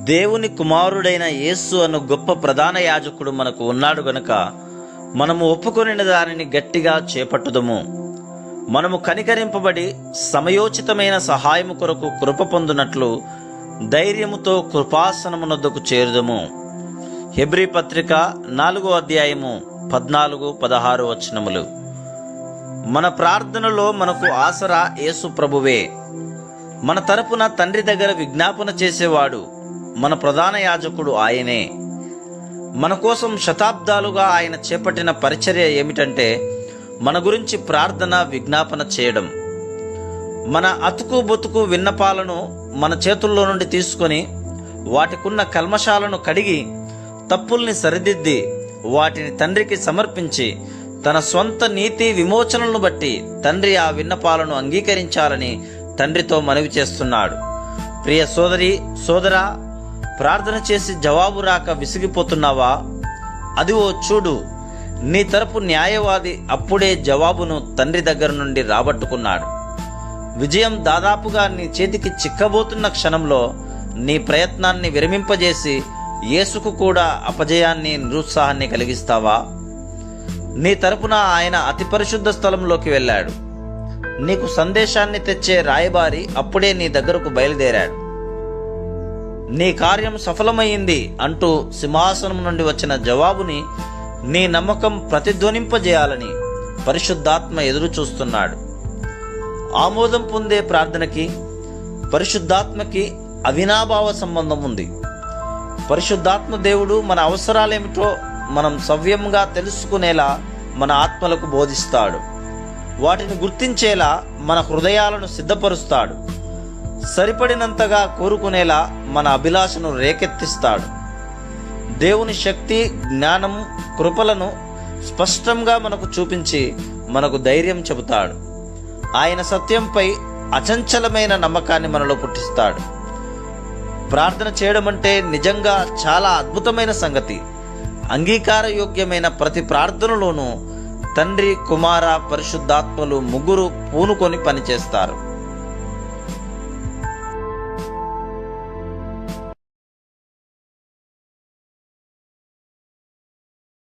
దేవుని కుమారుడైన యేసు అను గొప్ప ప్రధాన యాజకుడు మనకు ఉన్నాడు గనుక మనము ఒప్పుకొనిన దానిని గట్టిగా చేపట్టుదము. మనము కనికరింపబడి సమయోచితమైన సహాయము కొరకు కృప పొందునట్లు ధైర్యముతో కృపాసనమునొద్దకు చేరుదము. హెబ్రీ పత్రిక 4వ అధ్యాయము 14-16 వచనములు. మన ప్రార్థనలో మనకు ఆసరా యేసు ప్రభువే. మన తరపున తండ్రి దగ్గర విజ్ఞాపన చేసేవాడు మన ప్రధాన యాజకుడు ఆయనే. మన కోసం శతాబ్దాలుగా ఆయన చేపట్టిన పరిచర్య ఏమిటంటే మన గురించి ప్రార్థన విజ్ఞాపన చేయడం. మన అతుకు బొతుకు విన్నపాలను మన చేతుల్లో నుండి తీసుకొని వాటికున్న కల్మషాలను కడిగి తప్పుల్ని సరిదిద్ది వాటిని తండ్రికి సమర్పించి తన స్వంత నీతి విమోచనలను బట్టి తండ్రి ఆ విన్నపాలను అంగీకరించాలని తండ్రితో మనవి చేస్తున్నాడు. ప్రియ సోదరి సోదరా, ప్రార్థన చేసి జవాబు రాక విసిగిపోతున్నావా? అదివో చూడు, నీ తరపు న్యాయవాది అప్పుడే జవాబును తండ్రి దగ్గర నుండి రాబట్టుకున్నాడు. విజయం దాదాపుగా నీ చేతికి చిక్కబోతున్న క్షణంలో నీ ప్రయత్నాన్ని విరమింపజేసి యేసుకు కూడా అపజయాన్ని నిరుత్సాహాన్ని కలిగిస్తావా? నీ తరపున ఆయన అతి పరిశుద్ధ స్థలంలోకి వెళ్ళాడు. నీకు సందేశాన్ని తెచ్చే రాయబారి అప్పుడే నీ దగ్గరకు బయలుదేరాడు. నీ కార్యం సఫలమైంది అంటూ సింహాసనం నుండి వచ్చిన జవాబుని నీ నమ్మకం ప్రతిధ్వనింపజేయాలని పరిశుద్ధాత్మ ఎదురు చూస్తున్నాడు. ఆమోదం పొందే ప్రార్థనకి పరిశుద్ధాత్మకి అవినాభావ సంబంధం ఉంది. పరిశుద్ధాత్మ దేవుడు మన అవసరాలేమిటో మనం సవ్యంగా తెలుసుకునేలా మన ఆత్మలకు బోధిస్తాడు. వాటిని గుర్తించేలా మన హృదయాలను సిద్ధపరుస్తాడు. సరిపడినంతగా కోరుకునేలా మన అభిలాషను రేకెత్తిస్తాడు. దేవుని శక్తి, జ్ఞానం, కృపలను స్పష్టంగా మనకు చూపించి మనకు ధైర్యం చెబుతాడు. ఆయన సత్యంపై అచంచలమైన నమ్మకాన్ని మనలో పుట్టిస్తాడు. ప్రార్థన చేయడం అంటే నిజంగా చాలా అద్భుతమైన సంగతి. అంగీకారయోగ్యమైన ప్రతి ప్రార్థనలోనూ తండ్రి, కుమార, పరిశుద్ధాత్మలు ముగ్గురు పూనుకొని పనిచేస్తారు.